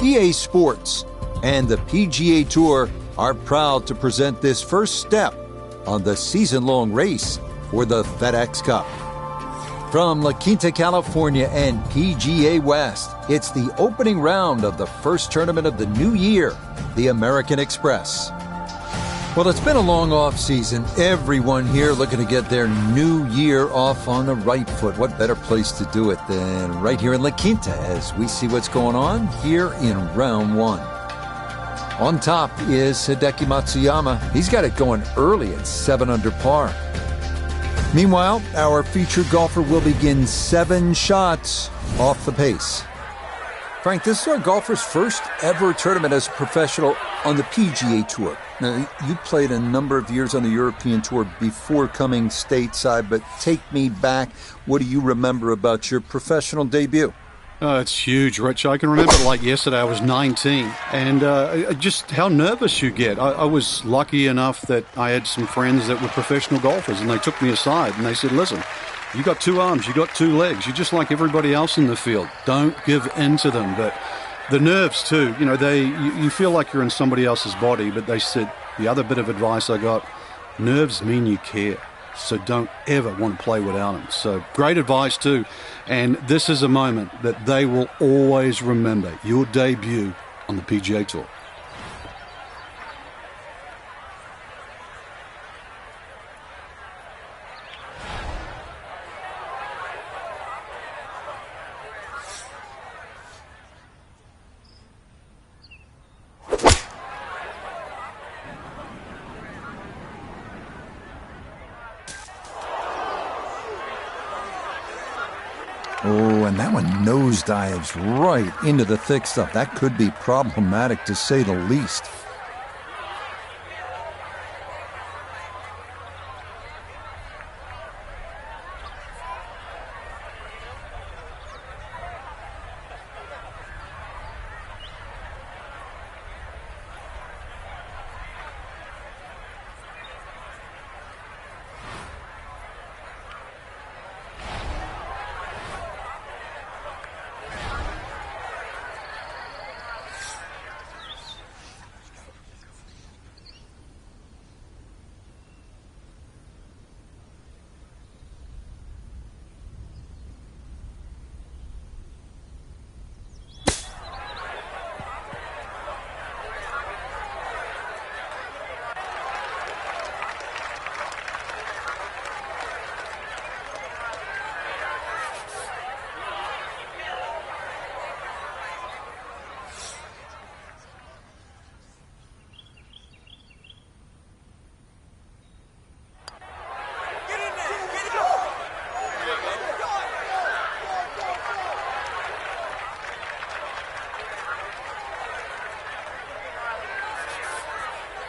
EA Sports, and the PGA Tour are proud to present this first step on the season-long race for the FedEx Cup. From La Quinta, California and PGA West, it's the opening round of the first tournament of the new year, the American Express. Well, it's been a long off season. Everyone here looking to get their new year off on the right foot. What better place to do it than right here in La Quinta as we see what's going on here in round one. On top is Hideki Matsuyama. He's got it going early at 7 under par. Meanwhile, our featured golfer will begin 7 shots off the pace. Frank, this is our golfer's first ever tournament as a professional on the PGA Tour. Now, you played a number of years on the European Tour before coming stateside, but take me back. What do you remember about your professional debut? It's huge, Rich. I can remember it like yesterday. I was 19, and just how nervous you get. I was lucky enough that I had some friends that were professional golfers, and they took me aside, and they said, listen, you got 2 arms, you got 2 legs, you're just like everybody else in the field. Don't give in to them. But the nerves, too, you know, you feel like you're in somebody else's body, but they said the other bit of advice I got, nerves mean you care. So don't ever want to play without them. So great advice too. And this is a moment that they will always remember, your debut on the PGA Tour. Oh, and that one nosedives right into the thick stuff. That could be problematic, to say the least.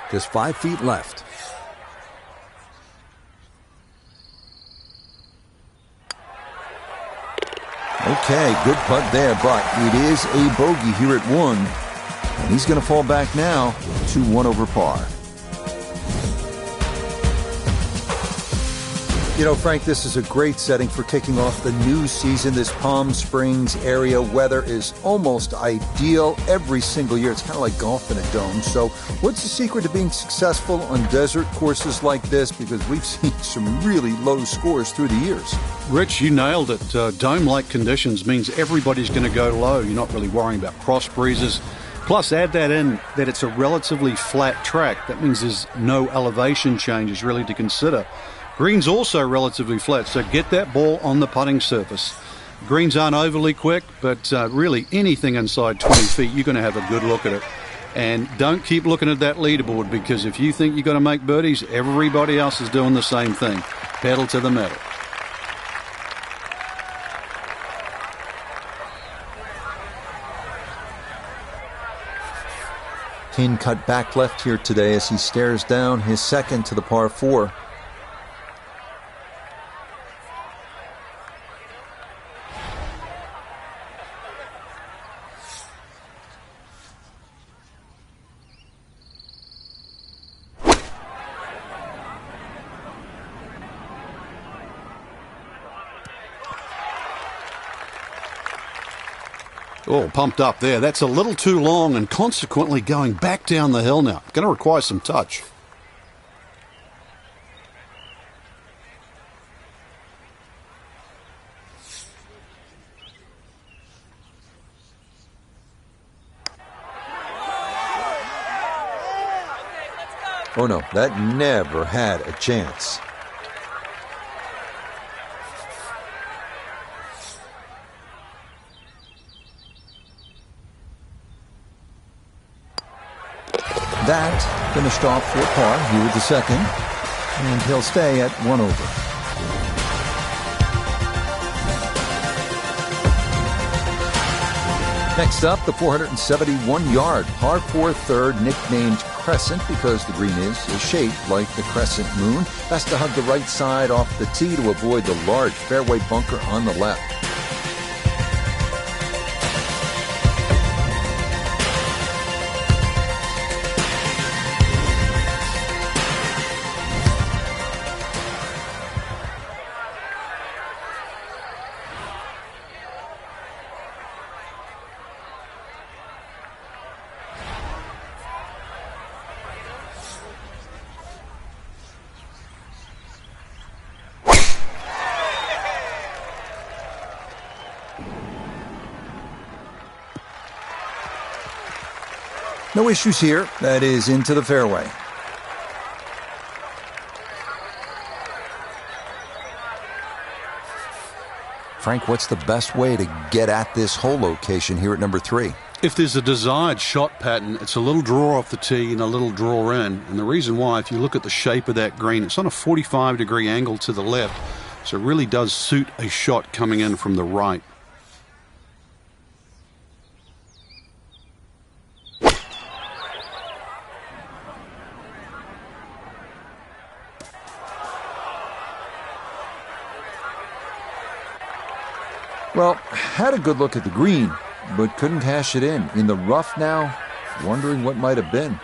Just 5 feet left. Okay, good putt there, but it is a bogey here at 1. And he's going to fall back now to 1 over par. You know, Frank, this is a great setting for kicking off the new season. This Palm Springs area weather is almost ideal every single year. It's kind of like golf in a dome. So what's the secret to being successful on desert courses like this? Because we've seen some really low scores through the years. Rich, you nailed it. Dome-like conditions means everybody's going to go low. You're not really worrying about cross breezes. Plus, add that in that it's a relatively flat track. That means there's no elevation changes really to consider. Green's also relatively flat, so get that ball on the putting surface. Greens aren't overly quick, but really anything inside 20 feet, you're going to have a good look at it. And don't keep looking at that leaderboard, because if you think you're going to make birdies, everybody else is doing the same thing. Pedal to the metal. Pin cut back left here today as he stares down his second to the par 4. Oh, pumped up there. That's a little too long and consequently going back down the hill now. Going to require some touch. Oh no, that never had a chance. That finished off for par here with the second, and he'll stay at 1 over. Next up, the 471-yard par 4 third, nicknamed Crescent because the green is shaped like the crescent moon. Best to hug the right side off the tee to avoid the large fairway bunker on the left. No issues here. That is into the fairway. Frank, what's the best way to get at this hole location here at number 3? If there's a desired shot pattern, it's a little draw off the tee and a little draw in. And the reason why, if you look at the shape of that green, it's on a 45-degree angle to the left. So it really does suit a shot coming in from the right. Well, had a good look at the green, but couldn't cash it in. In the rough now, wondering what might have been.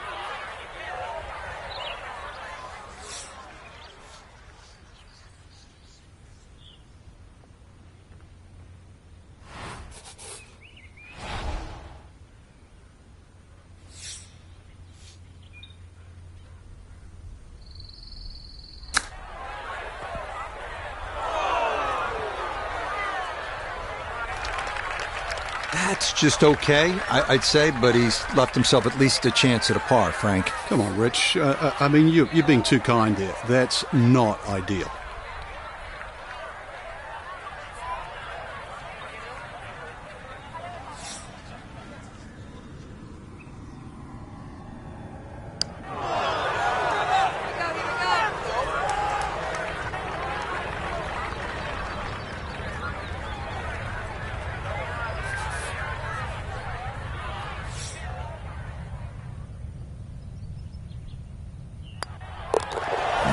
That's just okay, I'd say, but he's left himself at least a chance at a par, Frank. Come on, Rich. I mean, you're being too kind there. That's not ideal.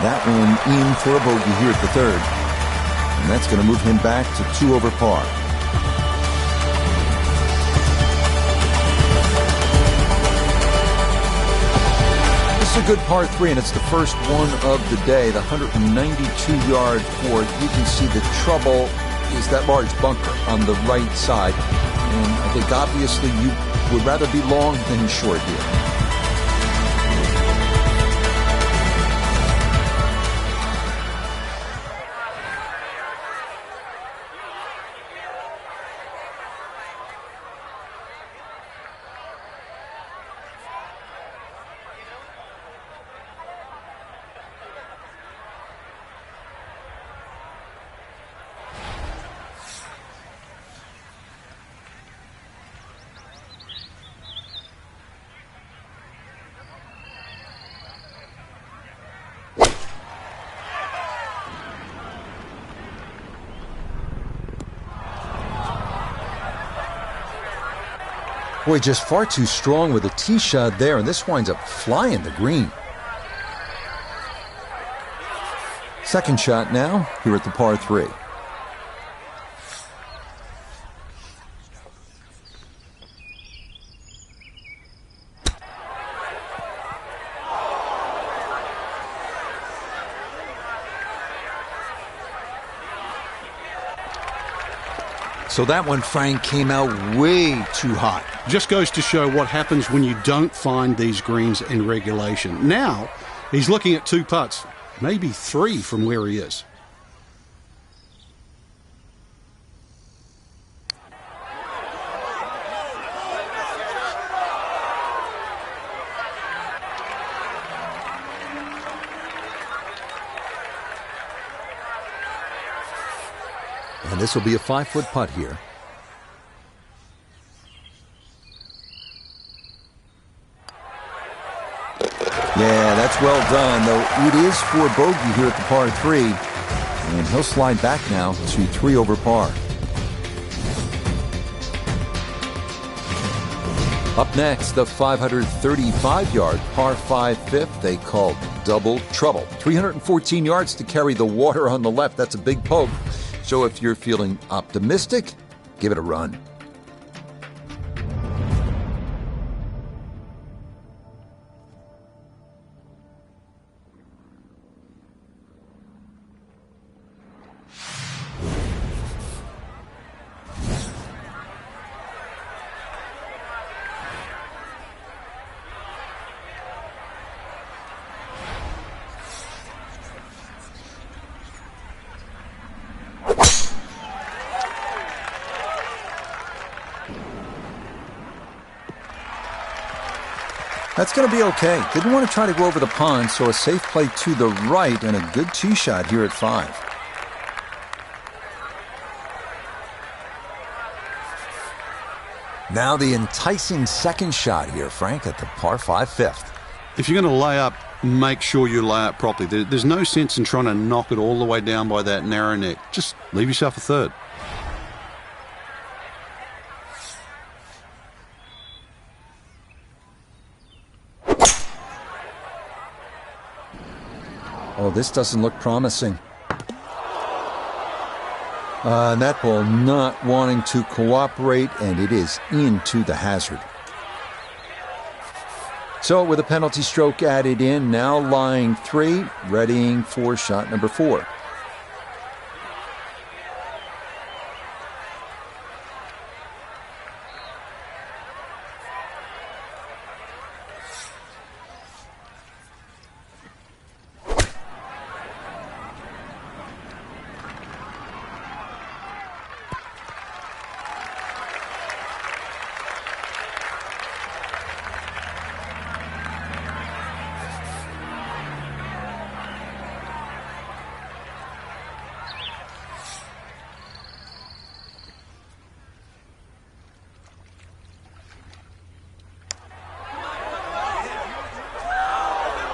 That one in for a bogey here at the third. And that's going to move him back to 2 over par. This is a good par 3, and it's the first one of the day. The 192-yard fourth. You can see the trouble is that large bunker on the right side. And I think obviously you would rather be long than short here. Boy, just far too strong with a tee shot there, and this winds up flying the green. Second shot now, here at the par 3. So that one, Frank, came out way too hot. Just goes to show what happens when you don't find these greens in regulation. Now, he's looking at 2 putts, maybe 3 from where he is. And this will be a 5-foot putt here. Yeah, that's well done, though it is for bogey here at the par 3. And he'll slide back now to 3 over par. Up next, the 535-yard par 5 fifth they call double trouble. 314 yards to carry the water on the left. That's a big poke. So if you're feeling optimistic, give it a run. That's going to be okay. Didn't want to try to go over the pond, so a safe play to the right and a good tee shot here at 5. Now the enticing second shot here, Frank, at the par 5 fifth. If you're going to lay up, make sure you lay up properly. There's no sense in trying to knock it all the way down by that narrow neck. Just leave yourself a third. Oh, this doesn't look promising. And that ball not wanting to cooperate, and it is into the hazard. So with a penalty stroke added in, now lying 3, readying for shot number 4.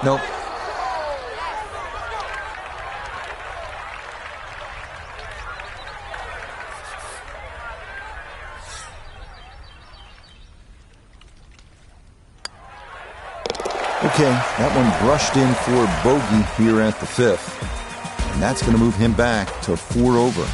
Nope. Okay, that one brushed in for bogey here at the 5th. And that's going to move him back to 4 over.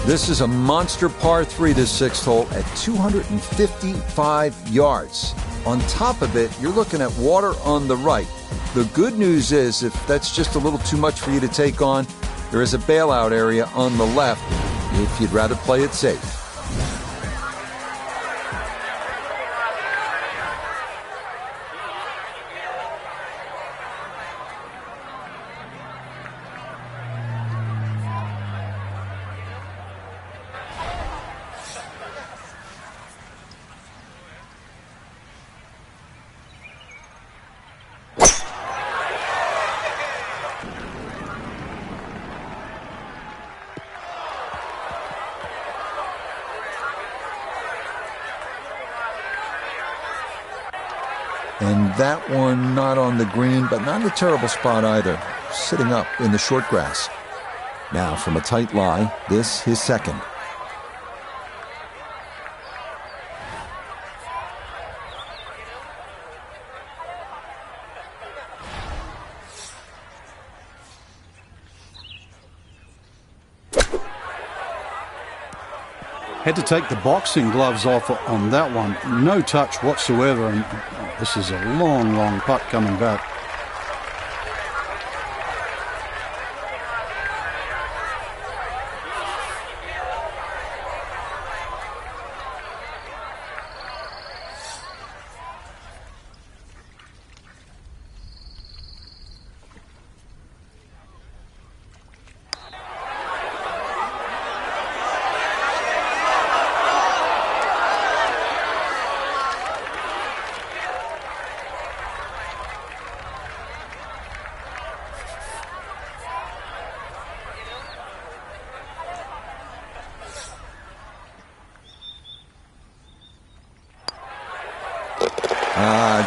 This is a monster par 3, this 6th hole, at 255 yards. On top of it, you're looking at water on the right. The good news is, if that's just a little too much for you to take on, there is a bailout area on the left if you'd rather play it safe. And that one not on the green, but not in a terrible spot either. Sitting up in the short grass. Now from a tight lie, this his second. Had to take the boxing gloves off on that one. No touch whatsoever. And this is a long, long putt coming back.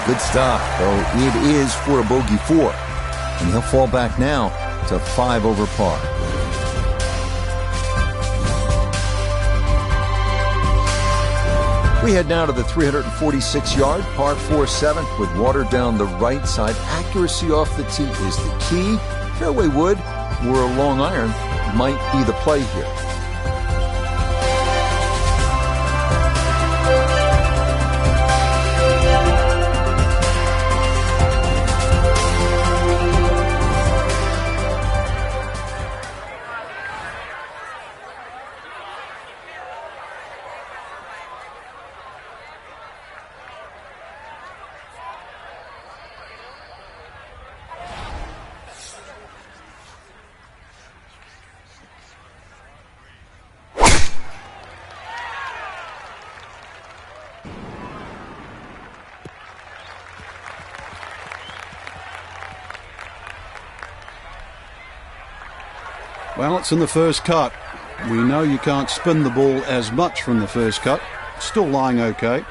Good stuff, though it is for a bogey 4. And he'll fall back now to 5 over par. We head now to the 346-yard par 4-7 with water down the right side. Accuracy off the tee is the key. Fairway wood or a long iron might be the play here. Well, it's in the first cut. We know you can't spin the ball as much from the first cut. Still lying okay.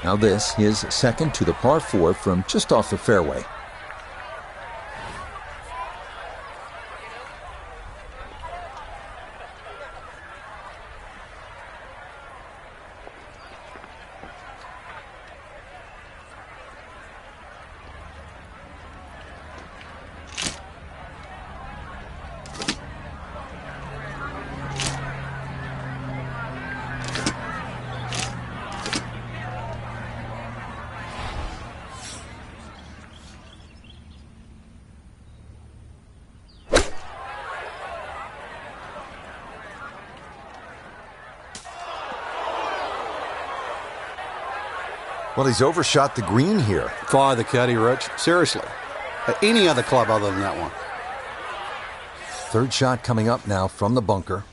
Now this, his second to the par 4 from just off the fairway. Well, he's overshot the green here. Fire the caddy, Rich. Seriously. Any other club other than that one. Third shot coming up now from the bunker.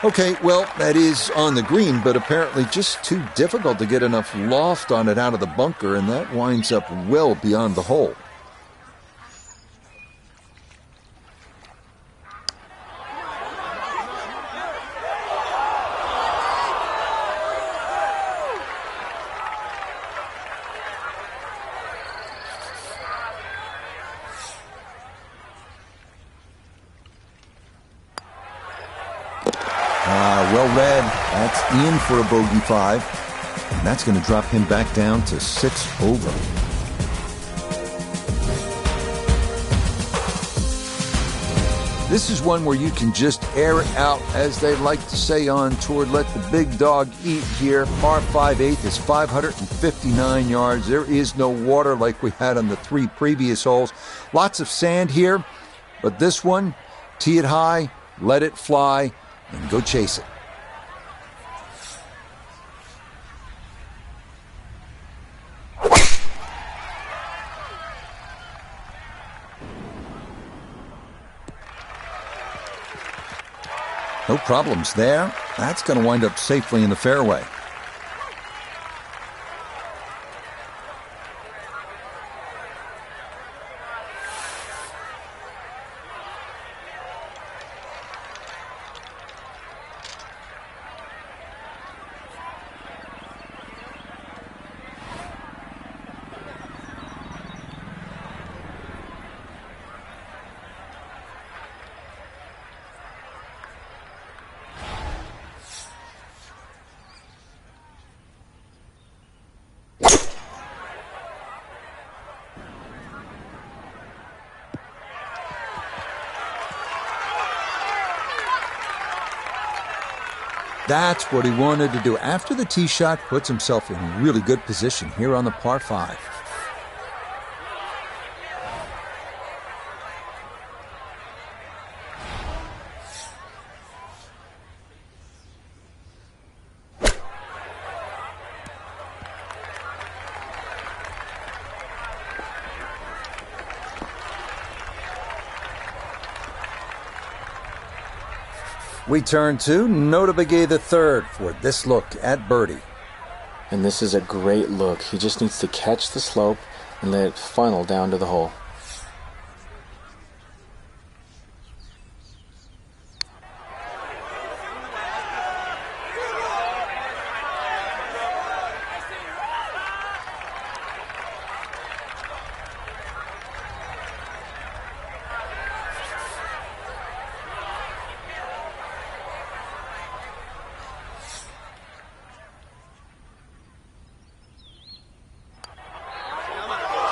Okay, well, that is on the green, but apparently just too difficult to get enough loft on it out of the bunker, and that winds up well beyond the hole. Well read. That's in for a bogey 5. And that's going to drop him back down to 6 over. This is one where you can just air it out, as they like to say on tour. Let the big dog eat here. Par 5/8 is 559 yards. There is no water like we had on the 3 previous holes. Lots of sand here, but this one, tee it high, let it fly, and go chase it. No problems there. That's going to wind up safely in the fairway. That's what he wanted to do. After the tee shot, puts himself in really good position here on the par 5. We turn to Nota Begay III for this look at birdie. And this is a great look. He just needs to catch the slope and let it funnel down to the hole.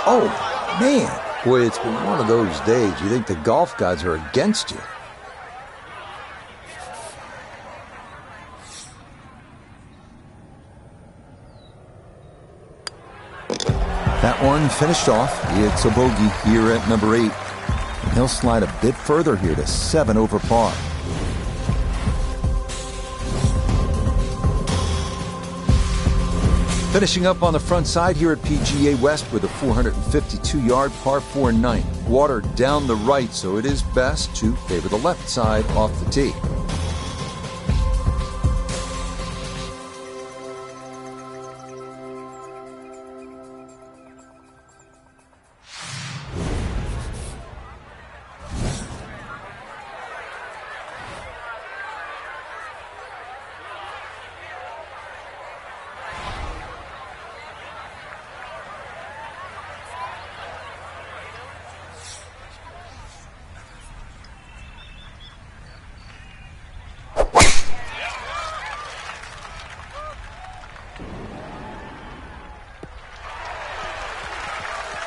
Oh, man. Boy, it's been one of those days. You think the golf gods are against you. That one finished off. It's a bogey here at number 8. And he'll slide a bit further here to 7 over par. Finishing up on the front side here at PGA West with a 452-yard par 4 ninth. Water down the right, so it is best to favor the left side off the tee.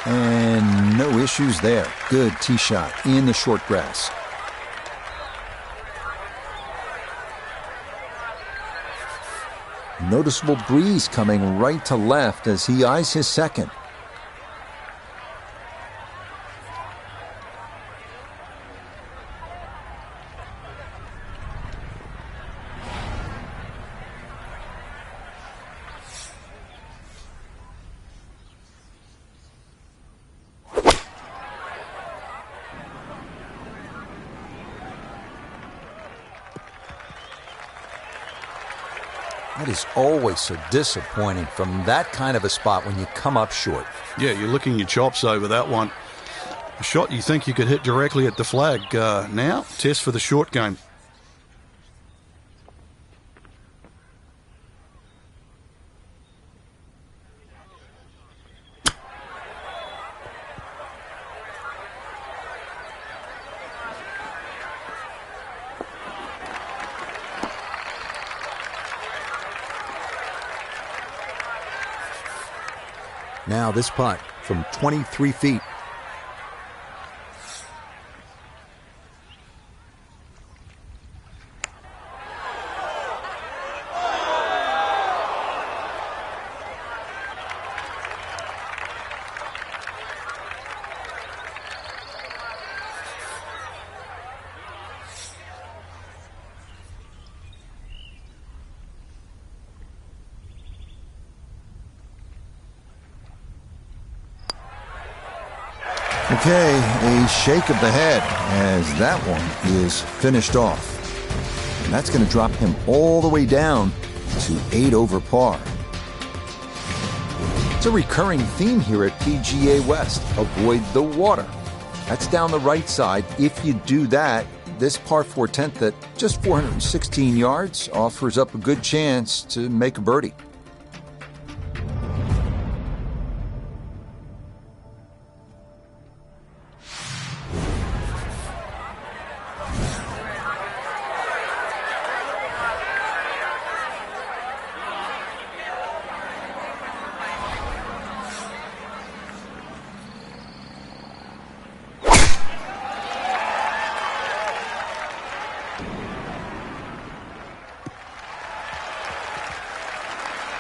And no issues there. Good tee shot in the short grass. Noticeable breeze coming right to left as he eyes his second. That is always so disappointing from that kind of a spot when you come up short. Yeah, you're licking your chops over that one. A shot you think you could hit directly at the flag. Now, test for the short game. Now this putt from 23 feet. Okay, a shake of the head as that one is finished off. And that's going to drop him all the way down to 8 over par. It's a recurring theme here at PGA West. Avoid the water. That's down the right side. If you do that, this par 4 tenth at just 416 yards offers up a good chance to make a birdie.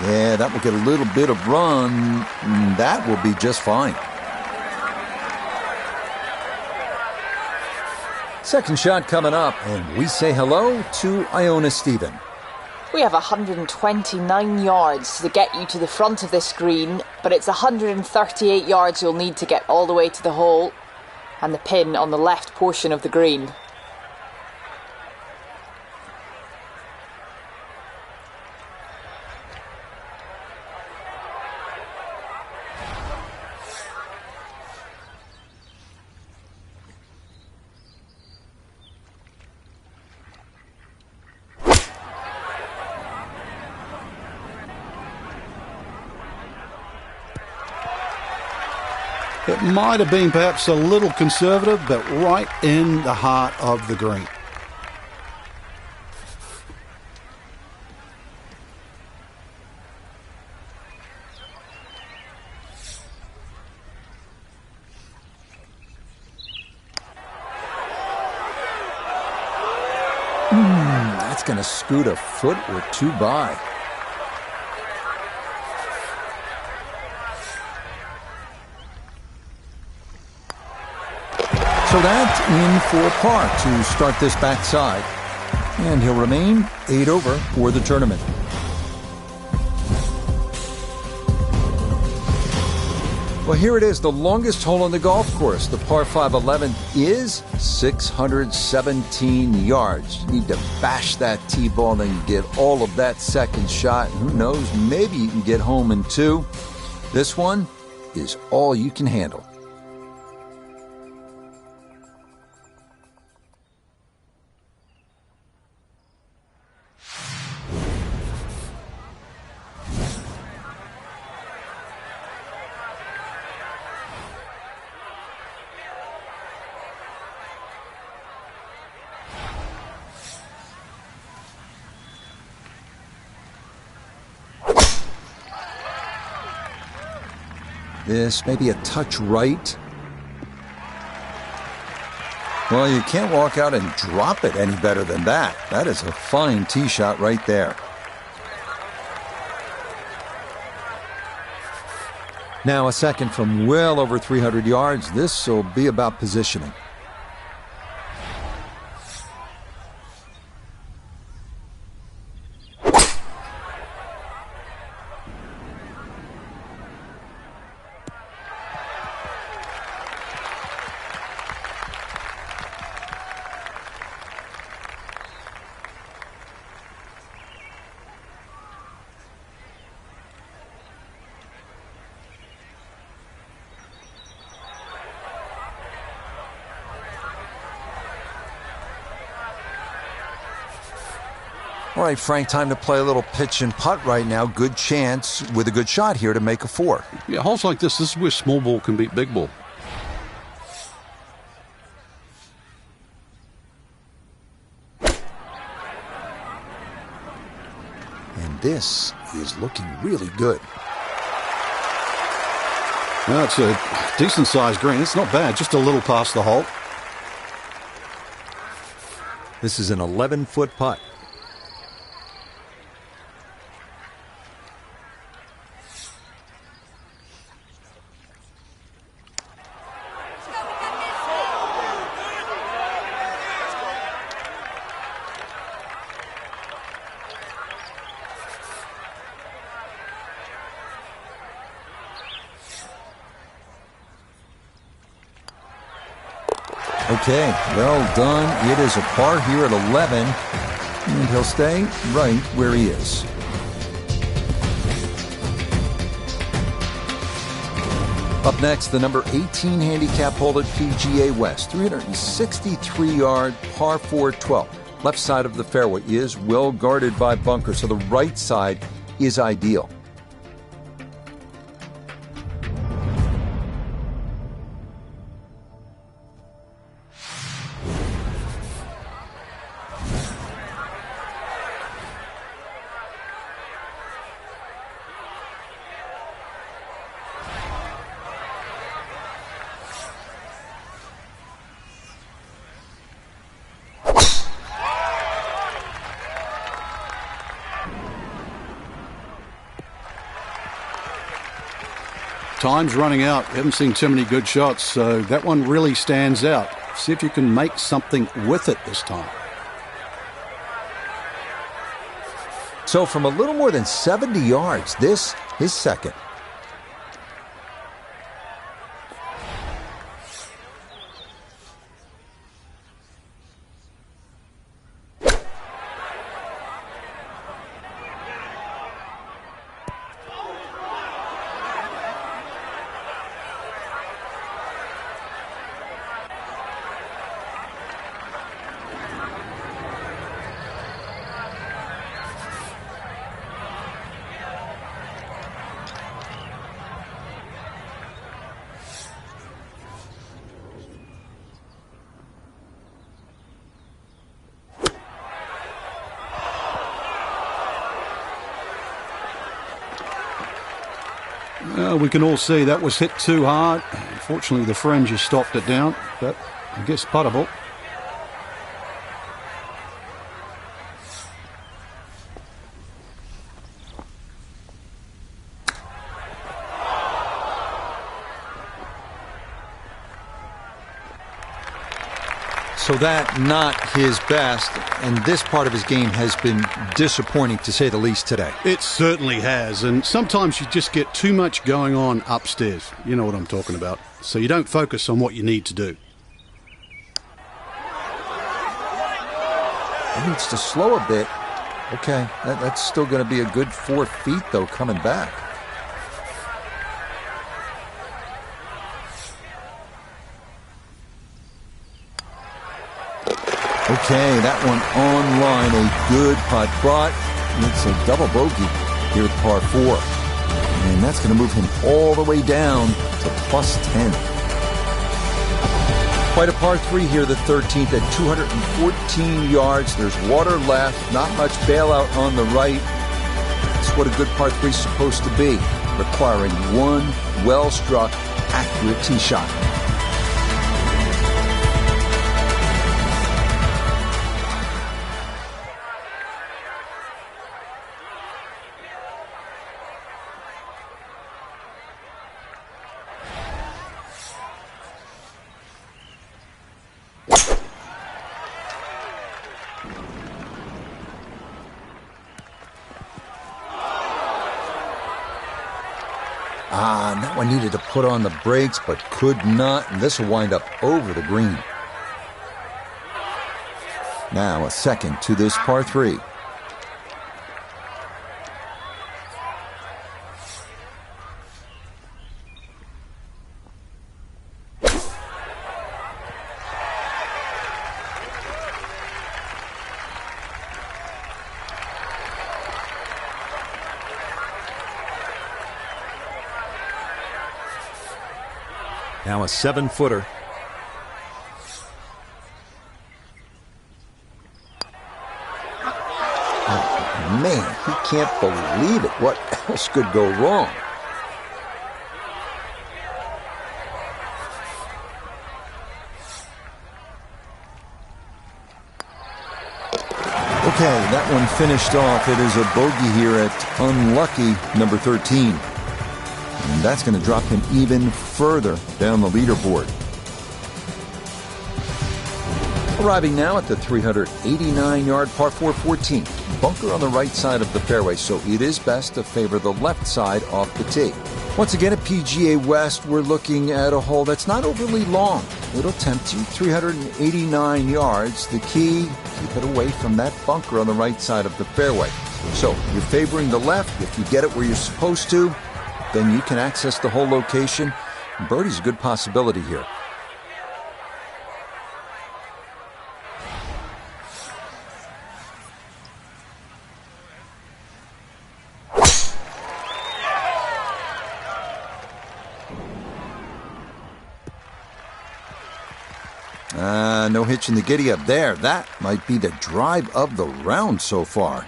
Yeah, that will get a little bit of run. That will be just fine. Second shot coming up, and we say hello to Iona Stephen. We have 129 yards to get you to the front of this green, but it's 138 yards you'll need to get all the way to the hole and the pin on the left portion of the green. It might have been perhaps a little conservative, but right in the heart of the green. going to scoot a foot or two by. So that's in for par to start this backside. And he'll remain 8 over for the tournament. Well, here it is, the longest hole on the golf course. The par 5 11th is 617 yards. You need to bash that tee ball and get all of that second shot. Who knows, maybe you can get home in 2. This one is all you can handle. This may be a touch right. Well, you can't walk out and drop it any better than that. That is a fine tee shot right there. Now a second from well over 300 yards. This will be about positioning. All right, Frank, time to play a little pitch and putt right now. Good chance with a good shot here to make a 4. Yeah, holes like this is where small ball can beat big ball. And this is looking really good. Well, it's a decent-sized green. It's not bad, just a little past the hole. This is an 11-foot putt. Okay, well done. It is a par here at 11, and he'll stay right where he is. Up next, the number 18 handicap hole at PGA West, 363-yard par 4 12. Left side of the fairway is well guarded by bunkers, so the right side is ideal. Time's running out. Haven't seen too many good shots, so that one really stands out. See if you can make something with it this time. So from a little more than 70 yards, this is second. We can all see that was hit too hard. Unfortunately, the fringe has stopped it down, but I guess puttable. So that not his best, and this part of his game has been disappointing to say the least today. It certainly has, and sometimes you just get too much going on upstairs. You know what I'm talking about. So you don't focus on what you need to do. He needs to slow a bit. Okay, that's still going to be a good 4 feet, though, coming back. Okay, that one on line, a good putt, but it's a double bogey here at par 4. And that's going to move him all the way down to plus 10. Quite a par 3 here, the 13th at 214 yards. There's water left, not much bailout on the right. That's what a good par 3 is supposed to be, requiring one well-struck, accurate tee shot. And that one needed to put on the brakes, but could not. And this will wind up over the green. Now a second to this par 3. Now a 7-footer. Oh, man, he can't believe it. What else could go wrong? Okay, that one finished off. It is a bogey here at unlucky number 13. And that's going to drop him even further down the leaderboard. Arriving now at the 389-yard par 4 14th. Bunker on the right side of the fairway, so it is best to favor the left side off the tee. Once again at PGA West, we're looking at a hole that's not overly long. It'll tempt you 389 yards. The key, keep it away from that bunker on the right side of the fairway. So you're favoring the left. If you get it where you're supposed to, then you can access the whole location. Birdie's a good possibility here. No hitch in the giddy up there. That might be the drive of the round so far.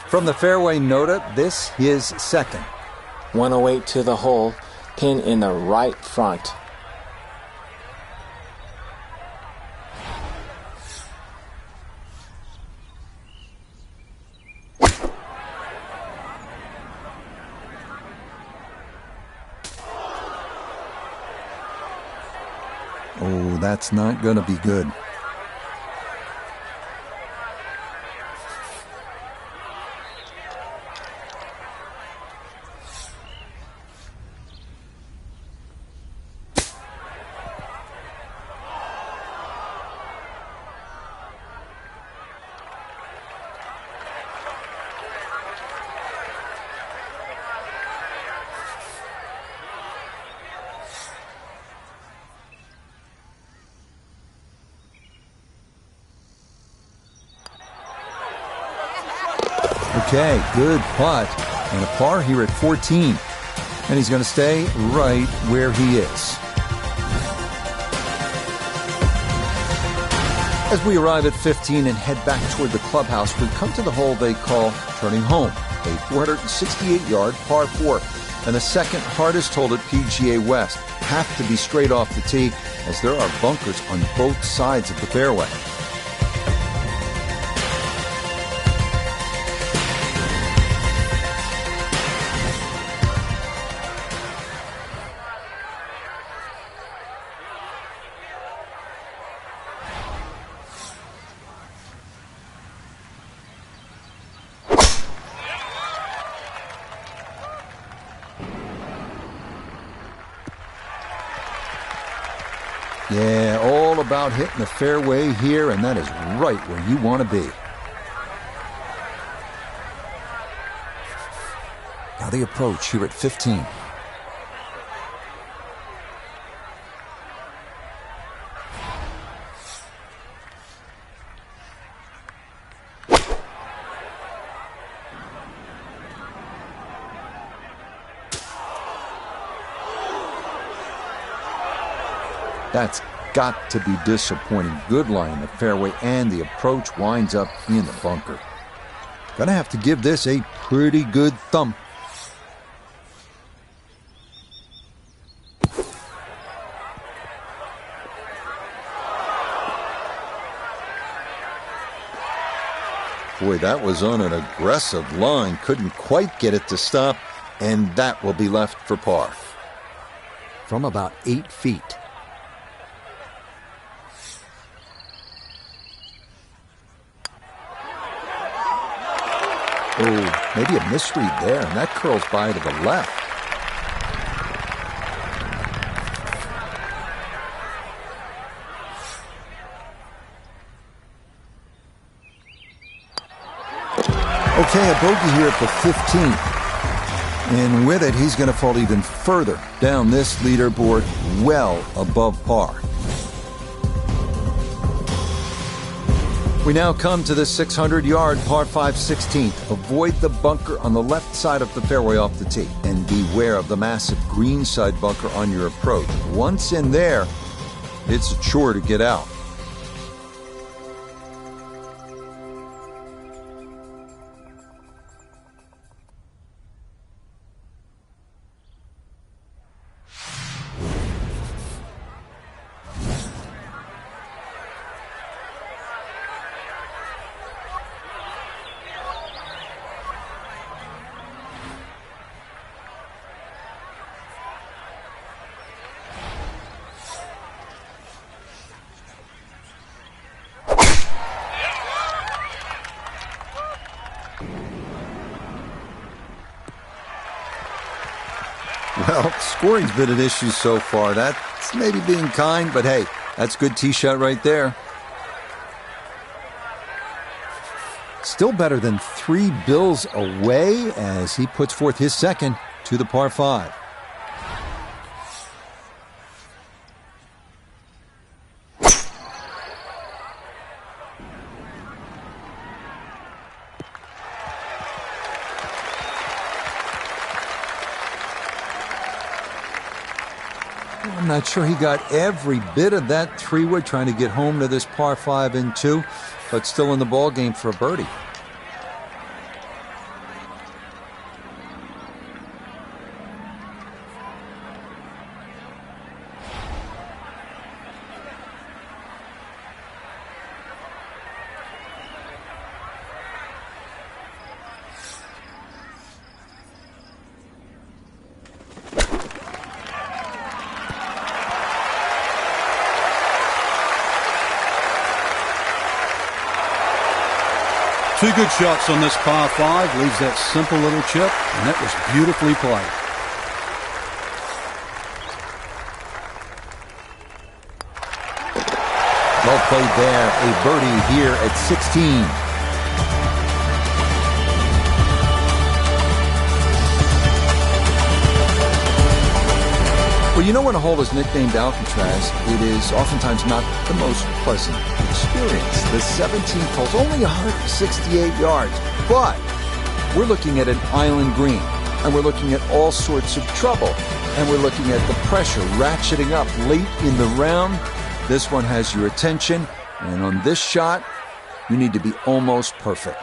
From the fairway Nota, this is second. 108 to the hole, pin in the right front. Oh, that's not going to be good. Okay, good putt. And a par here at 14. And he's going to stay right where he is. As we arrive at 15 and head back toward the clubhouse, we come to the hole they call Turning Home, a 468-yard par 4. And the second hardest hole at PGA West. Have to be straight off the tee, as there are bunkers on both sides of the fairway. Yeah, all about hitting the fairway here, and that is right where you want to be. Now the approach here at 15. That's got to be disappointing. Good lie in the fairway, and the approach winds up in the bunker. Gonna have to give this a pretty good thump. Boy, that was on an aggressive line. Couldn't quite get it to stop, and that will be left for par. From about 8 feet. Oh, maybe a misread there, and that curls by to the left. Okay, a bogey here at the 15th. And with it, he's going to fall even further down this leaderboard, well above par. We now come to the 600-yard par 5 16th. Avoid the bunker on the left side of the fairway off the tee, and beware of the massive greenside bunker on your approach. Once in there, it's a chore to get out. Well, scoring's been an issue so far. That's maybe being kind, but hey, that's a good tee shot right there. Still better than 3 bills away as he puts forth his second to the par 5. I'm not sure he got every bit of that 3-wood trying to get home to this par 5 and 2, but still in the ball game for a birdie. Two good shots on this par 5, leaves that simple little chip, and that was beautifully played. Well played there, a birdie here at 16. Well, you know when a hole is nicknamed Alcatraz, it is oftentimes not the most pleasant experience. The 17th hole's only 168 yards, but we're looking at an island green, and we're looking at all sorts of trouble, and we're looking at the pressure ratcheting up late in the round. This one has your attention, and on this shot, you need to be almost perfect.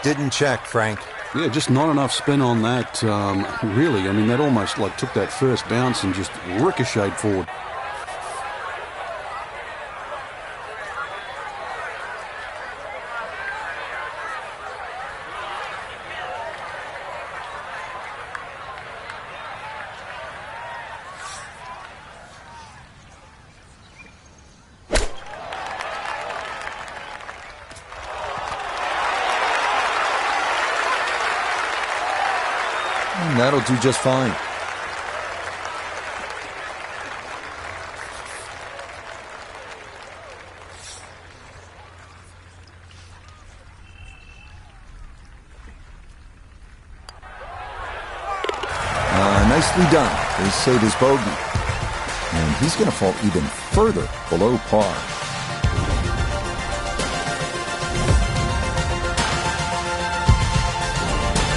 Didn't check, Frank. Yeah, just not enough spin on that, really. I mean, that almost like took that first bounce and just ricocheted forward. that'll do just fine. Nicely done. They save his bogey. And he's going to fall even further below par.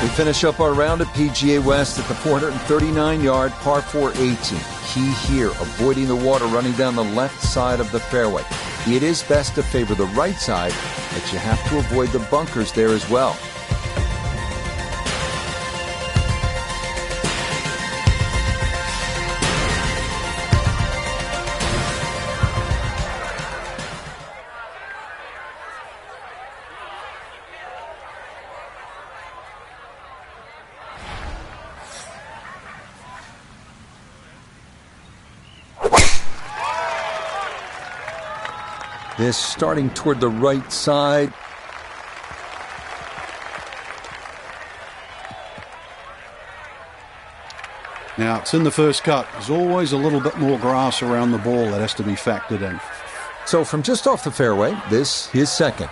We finish up our round at PGA West at the 439-yard par 4 18. Key here, avoiding the water running down the left side of the fairway. It is best to favor the right side, but you have to avoid the bunkers there as well. This starting toward the right side. Now, it's in the first cut. There's always a little bit more grass around the ball that has to be factored in. So from just off the fairway, this is second.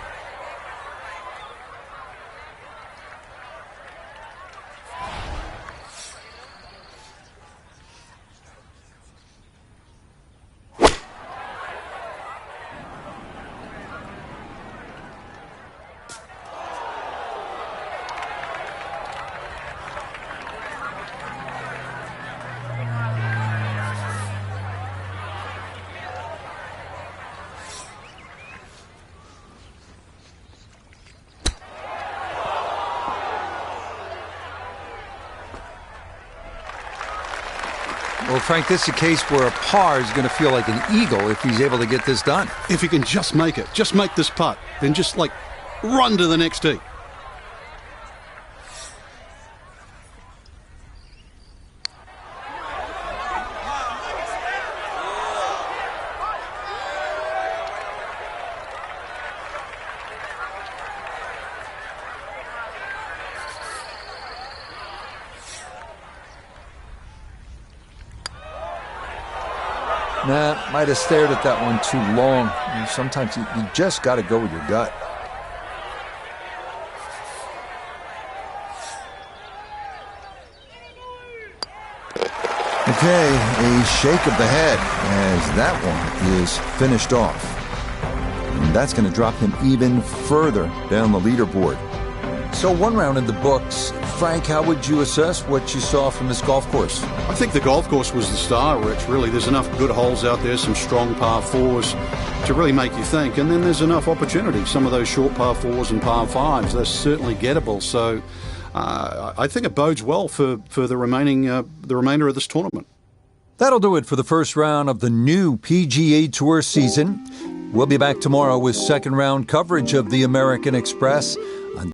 Well, Frank, this is a case where a par is going to feel like an eagle if he's able to get this done. If he can just make it, just make this putt, then just run to the next tee. Nah, might have stared at that one too long. Sometimes you just got to go with your gut. Okay, a shake of the head as that one is finished off. And that's going to drop him even further down the leaderboard. So one round in the books. Frank, how would you assess what you saw from this golf course? I think the golf course was the star, Rich. Really, there's enough good holes out there, some strong par fours to really make you think. And then there's enough opportunity. Some of those short par fours and par fives, they're certainly gettable. So I think it bodes well for the remainder of this tournament. That'll do it for the first round of the new PGA Tour season. We'll be back tomorrow with second round coverage of the American Express.